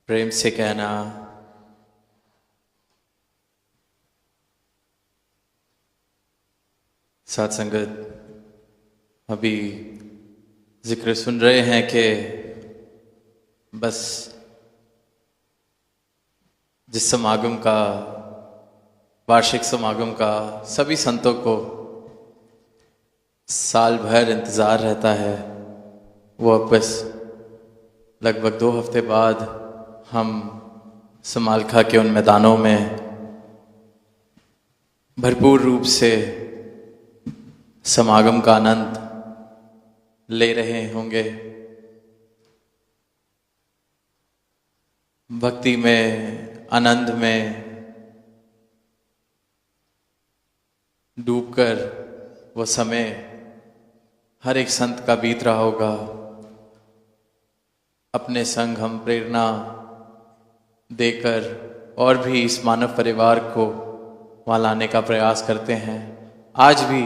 प्रेम से कहना, साथ संगत अभी जिक्र सुन रहे हैं कि बस जिस समागम का, वार्षिक समागम का सभी संतों को साल भर इंतज़ार रहता है, वो अब बस लगभग 2 हफ्ते बाद हम समालखा के उन मैदानों में भरपूर रूप से समागम का आनंद ले रहे होंगे। भक्ति में, आनंद में डूबकर वो समय हर एक संत का बीत रहा होगा। अपने संग हम प्रेरणा देकर और भी इस मानव परिवार को वहाँ लाने का प्रयास करते हैं। आज भी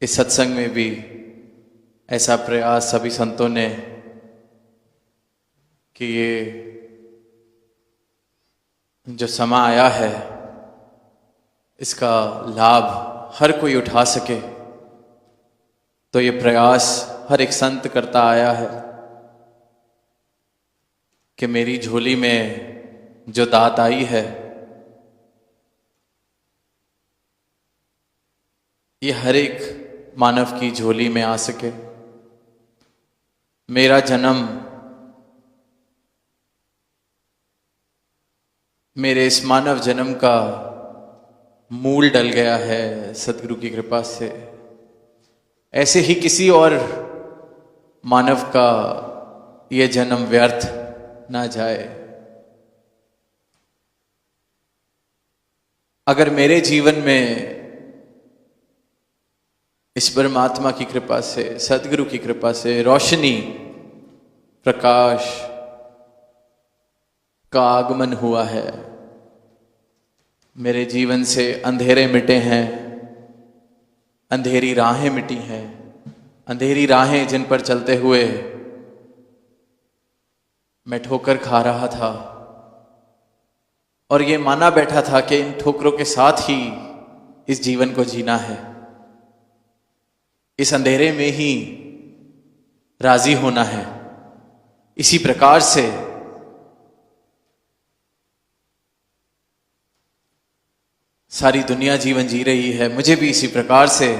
इस सत्संग में भी ऐसा प्रयास सभी संतों ने कि ये जो समय आया है इसका लाभ हर कोई उठा सके, तो ये प्रयास हर एक संत करता आया है कि मेरी झोली में जो दात आई है ये हर एक मानव की झोली में आ सके। मेरा जन्म मेरे इस मानव जन्म का मूल डल गया है सदगुरु की कृपा से। ऐसे ही किसी और मानव का ये जन्म व्यर्थ ना जाए। अगर मेरे जीवन में इस परमात्मा की कृपा से, सदगुरु की कृपा से रोशनी, प्रकाश का आगमन हुआ है, मेरे जीवन से अंधेरे मिटे हैं, अंधेरी राहें मिटी हैं, अंधेरी राहें जिन पर चलते हुए मैं ठोकर खा रहा था और ये माना बैठा था कि इन ठोकरों के साथ ही इस जीवन को जीना है, इस अंधेरे में ही राजी होना है। इसी प्रकार से सारी दुनिया जीवन जी रही है, मुझे भी इसी प्रकार से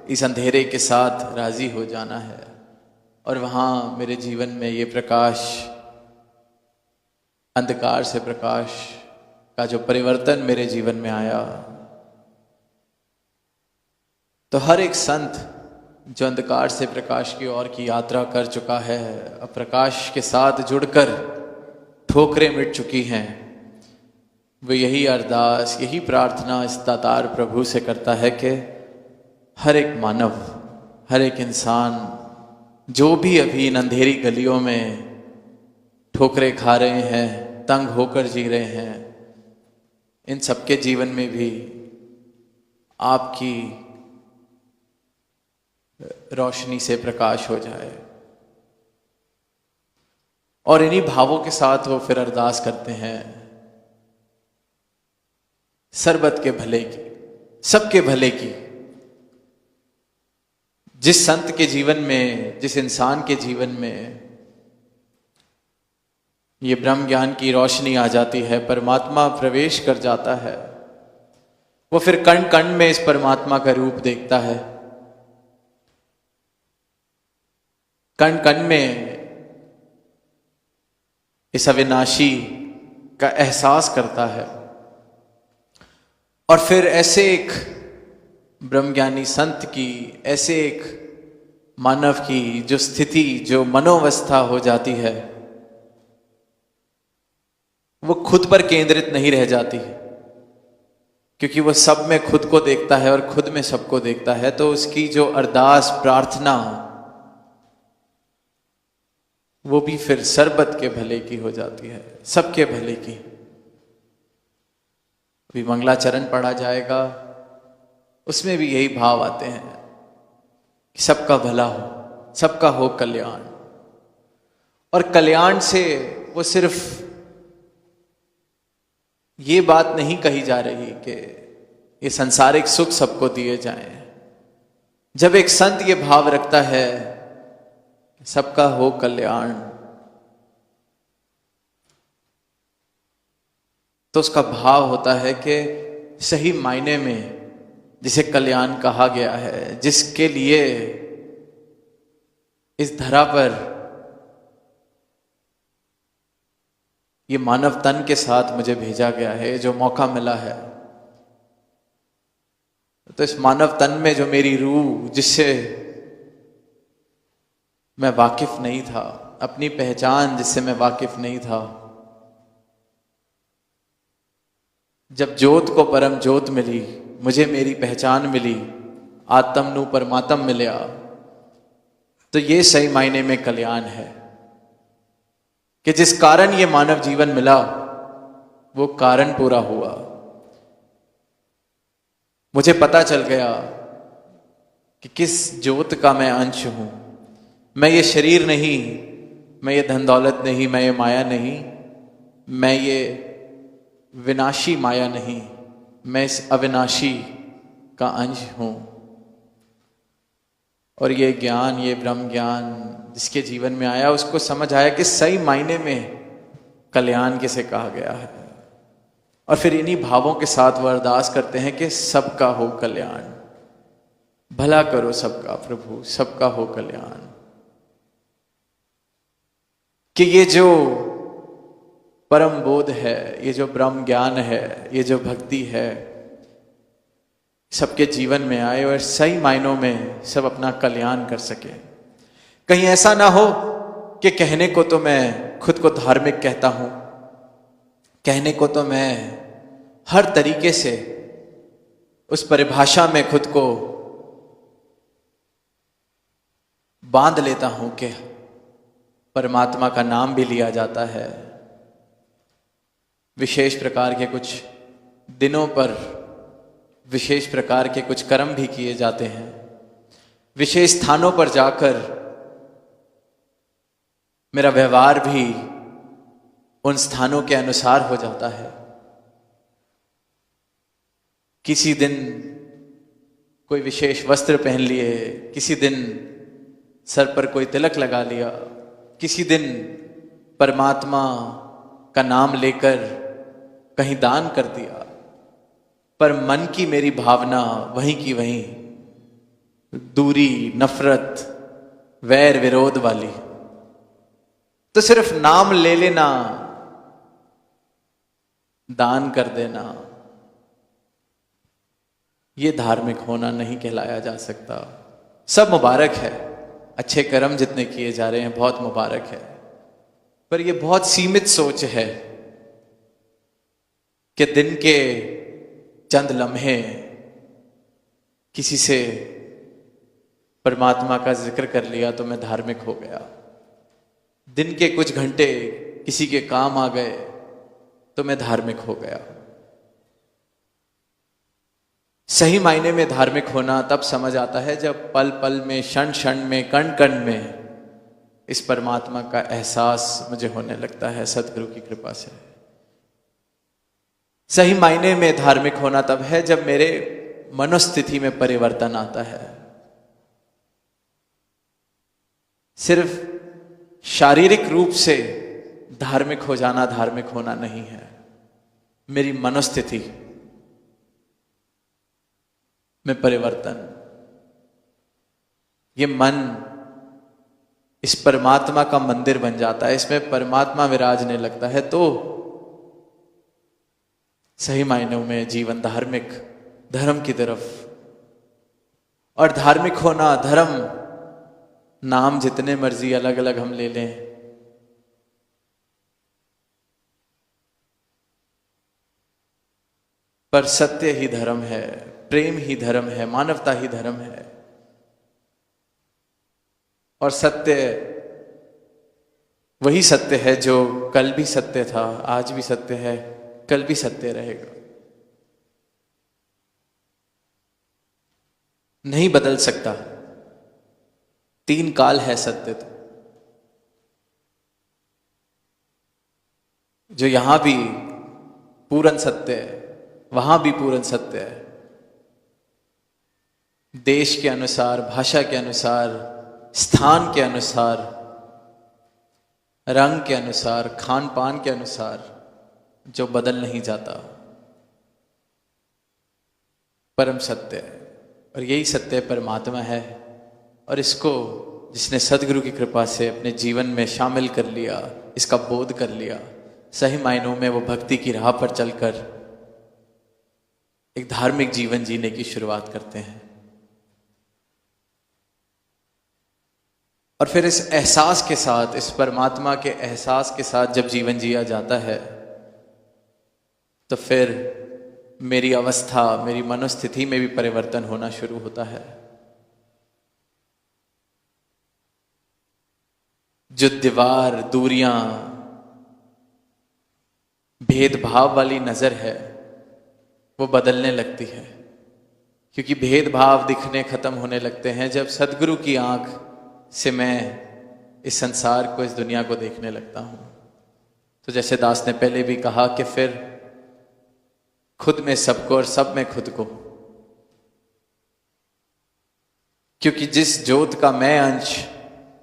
इस अंधेरे के साथ राजी हो जाना है और वहां मेरे जीवन में ये प्रकाश, अंधकार से प्रकाश का जो परिवर्तन मेरे जीवन में आया। तो हर एक संत जो अंधकार से प्रकाश की ओर की यात्रा कर चुका है, अब प्रकाश के साथ जुड़कर ठोकरें मिट चुकी हैं, वो यही अरदास, यही प्रार्थना इस दातार प्रभु से करता है कि हर एक मानव, हर एक इंसान जो भी अभी इन अंधेरी गलियों में ठोकरें खा रहे हैं, तंग होकर जी रहे हैं, इन सबके जीवन में भी आपकी रोशनी से प्रकाश हो जाए। और इन्हीं भावों के साथ वो फिर अरदास करते हैं सर्बत के भले की, सबके भले की। जिस संत के जीवन में, जिस इंसान के जीवन में ये ब्रह्म ज्ञान की रोशनी आ जाती है, परमात्मा प्रवेश कर जाता है, वो फिर कण कण में इस परमात्मा का रूप देखता है, कण कण में इस अविनाशी का एहसास करता है। और फिर ऐसे एक ब्रह्मज्ञानी संत की, ऐसे एक मानव की जो स्थिति, जो मनोवस्था हो जाती है, वो खुद पर केंद्रित नहीं रह जाती है, क्योंकि वो सब में खुद को देखता है और खुद में सबको देखता है। तो उसकी जो अरदास, प्रार्थना, वो भी फिर सर्बत के भले की हो जाती है, सबके भले की। अभी मंगलाचरण पढ़ा जाएगा, उसमें भी यही भाव आते हैं कि सबका भला हो, सबका हो कल्याण। और कल्याण से वो सिर्फ ये बात नहीं कही जा रही कि ये सांसारिक सुख सबको दिए जाएं। जब एक संत ये भाव रखता है सबका हो कल्याण, तो उसका भाव होता है कि सही मायने में जिसे कल्याण कहा गया है, जिसके लिए इस धरा पर ये मानव तन के साथ मुझे भेजा गया है, जो मौका मिला है, तो इस मानव तन में जो मेरी रूह, जिससे मैं वाकिफ नहीं था, अपनी पहचान जिससे मैं वाकिफ नहीं था, जब ज्योत को परम ज्योत मिली, मुझे मेरी पहचान मिली, आत्म नु परमात्म मिला, तो ये सही मायने में कल्याण है कि जिस कारण ये मानव जीवन मिला वो कारण पूरा हुआ। मुझे पता चल गया कि किस ज्योत का मैं अंश हूं। मैं ये शरीर नहीं, मैं ये धन दौलत नहीं, मैं ये माया नहीं, मैं ये विनाशी माया नहीं, मैं इस अविनाशी का अंश हूं। और ये ज्ञान, ये ब्रह्म ज्ञान जिसके जीवन में आया, उसको समझ आया कि सही मायने में कल्याण किसे कहा गया है। और फिर इन्हीं भावों के साथ वह अरदास करते हैं कि सबका हो कल्याण, भला करो सबका प्रभु, सबका हो कल्याण। कि ये जो परम बोध है, ये जो ब्रह्म ज्ञान है, ये जो भक्ति है, सबके जीवन में आए और सही मायनों में सब अपना कल्याण कर सके। कहीं ऐसा ना हो कि कहने को तो मैं खुद को धार्मिक कहता हूं, कहने को तो मैं हर तरीके से उस परिभाषा में खुद को बांध लेता हूं कि परमात्मा का नाम भी लिया जाता है, विशेष प्रकार के कुछ दिनों पर विशेष प्रकार के कुछ कर्म भी किए जाते हैं, विशेष स्थानों पर जाकर मेरा व्यवहार भी उन स्थानों के अनुसार हो जाता है। किसी दिन कोई विशेष वस्त्र पहन लिए, किसी दिन सर पर कोई तिलक लगा लिया, किसी दिन परमात्मा का नाम लेकर कहीं दान कर दिया, पर मन की मेरी भावना वहीं की वहीं दूरी, नफरत, वैर विरोध वाली। तो सिर्फ नाम ले लेना, दान कर देना, ये धार्मिक होना नहीं कहलाया जा सकता। सब मुबारक है, अच्छे कर्म जितने किए जा रहे हैं बहुत मुबारक है, पर यह बहुत सीमित सोच है कि दिन के चंद लम्हे किसी से परमात्मा का जिक्र कर लिया तो मैं धार्मिक हो गया, दिन के कुछ घंटे किसी के काम आ गए तो मैं धार्मिक हो गया। सही मायने में धार्मिक होना तब समझ आता है जब पल पल में, क्षण क्षण में, कण कण में इस परमात्मा का एहसास मुझे होने लगता है सदगुरु की कृपा से। सही मायने में धार्मिक होना तब है जब मेरे मनोस्थिति में परिवर्तन आता है। सिर्फ शारीरिक रूप से धार्मिक हो जाना धार्मिक होना नहीं है, मेरी मनोस्थिति में परिवर्तन। ये मन इस परमात्मा का मंदिर बन जाता है, इसमें परमात्मा विराजने लगता है, तो सही मायनों में जीवन धार्मिक, धर्म की तरफ। और धार्मिक होना, धर्म, नाम जितने मर्जी अलग अलग हम ले लें, पर सत्य ही धर्म है, प्रेम ही धर्म है, मानवता ही धर्म है। और सत्य वही सत्य है जो कल भी सत्य था, आज भी सत्य है, कल भी सत्य रहेगा। नहीं बदल सकता, 3 काल है सत्य तो। जो यहां भी पूर्ण सत्य है, वहां भी पूर्ण सत्य है। देश के अनुसार, भाषा के अनुसार, स्थान के अनुसार, रंग के अनुसार, खान पान के अनुसार जो बदल नहीं जाता, परम सत्य है। और यही सत्य परमात्मा है। और इसको जिसने सदगुरु की कृपा से अपने जीवन में शामिल कर लिया, इसका बोध कर लिया, सही मायनों में वो भक्ति की राह पर चलकर एक धार्मिक जीवन जीने की शुरुआत करते हैं। और फिर इस एहसास के साथ, इस परमात्मा के एहसास के साथ जब जीवन जिया जाता है, तो फिर मेरी अवस्था, मेरी मनोस्थिति में भी परिवर्तन होना शुरू होता है। जो दीवार, दूरियां, भेदभाव वाली नजर है, वो बदलने लगती है। क्योंकि भेदभाव दिखने खत्म होने लगते हैं जब सदगुरु की आंख से मैं इस संसार को, इस दुनिया को देखने लगता हूं। तो जैसे दास ने पहले भी कहा कि फिर खुद में सबको और सब में खुद को, क्योंकि जिस ज्योत का मैं अंश,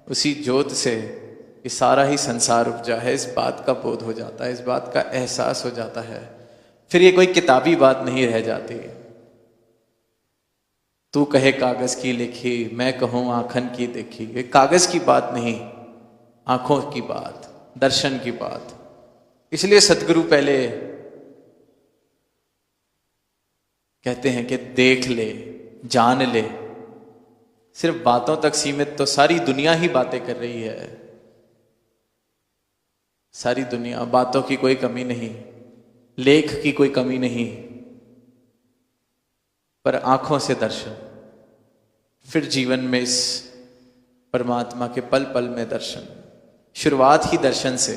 उसी ज्योत से ये सारा ही संसार उपजा है, इस बात का बोध हो जाता है, इस बात का एहसास हो जाता है। फिर ये कोई किताबी बात नहीं रह जाती। तू कहे कागज की लिखी, मैं कहूं आंखन की देखी। ये कागज की बात नहीं, आंखों की बात, दर्शन की बात। इसलिए सतगुरु पहले कहते हैं कि देख ले, जान ले। सिर्फ बातों तक सीमित तो सारी दुनिया ही बातें कर रही है। सारी दुनिया, बातों की कोई कमी नहीं, लेख की कोई कमी नहीं, पर आंखों से दर्शन, फिर जीवन में इस परमात्मा के पल पल में दर्शन। शुरुआत ही दर्शन से,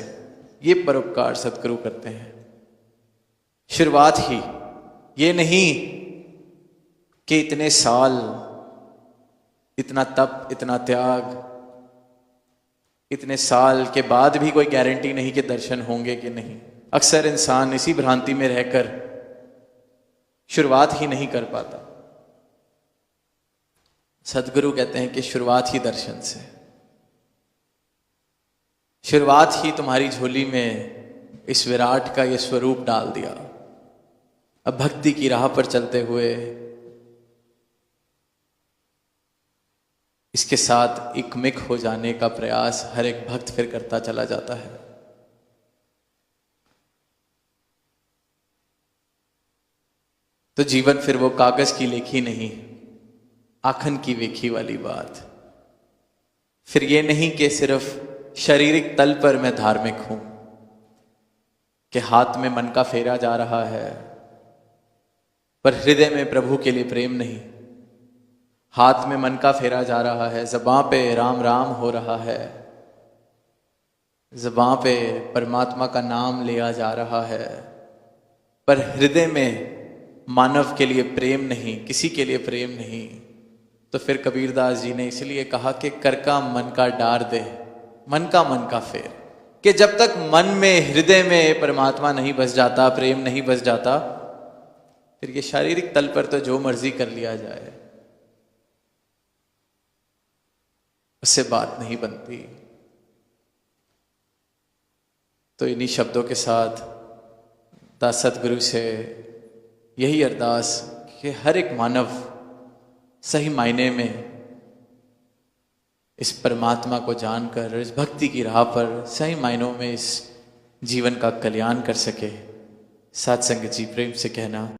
ये परोपकार सतगुरु करते हैं। शुरुआत ही, ये नहीं कि इतने साल, इतना तप, इतना त्याग, इतने साल के बाद भी कोई गारंटी नहीं कि दर्शन होंगे कि नहीं। अक्सर इंसान इसी भ्रांति में रहकर शुरुआत ही नहीं कर पाता। सदगुरु कहते हैं कि शुरुआत ही दर्शन से। शुरुआत ही तुम्हारी झोली में इस विराट का ये स्वरूप डाल दिया। अब भक्ति की राह पर चलते हुए इसके साथ एकमिक हो जाने का प्रयास हर एक भक्त फिर करता चला जाता है। तो जीवन फिर वो कागज की लेखी नहीं, आखन की वेखी वाली बात। फिर ये नहीं कि सिर्फ शारीरिक तल पर मैं धार्मिक हूं, कि हाथ में मन का फेरा जा रहा है पर हृदय में प्रभु के लिए प्रेम नहीं। हाथ में मन का फेरा जा रहा है, ज़बां पे राम राम हो रहा है, ज़बां पे परमात्मा का नाम लिया जा रहा है, पर हृदय में मानव के लिए प्रेम नहीं, किसी के लिए प्रेम नहीं। तो फिर कबीरदास जी ने इसलिए कहा कि कर का मन का डार दे, मन का फेर। कि जब तक मन में, हृदय में परमात्मा नहीं बस जाता, प्रेम नहीं बस जाता, फिर ये शारीरिक तल पर तो जो मर्जी कर लिया जाए, उससे बात नहीं बनती। तो इन्हीं शब्दों के साथ दास सतगुरु से यही अरदास कि हर एक मानव सही मायने में इस परमात्मा को जानकर, इस भक्ति की राह पर सही मायनों में इस जीवन का कल्याण कर सके। साथ संगत जी प्रेम से कहना।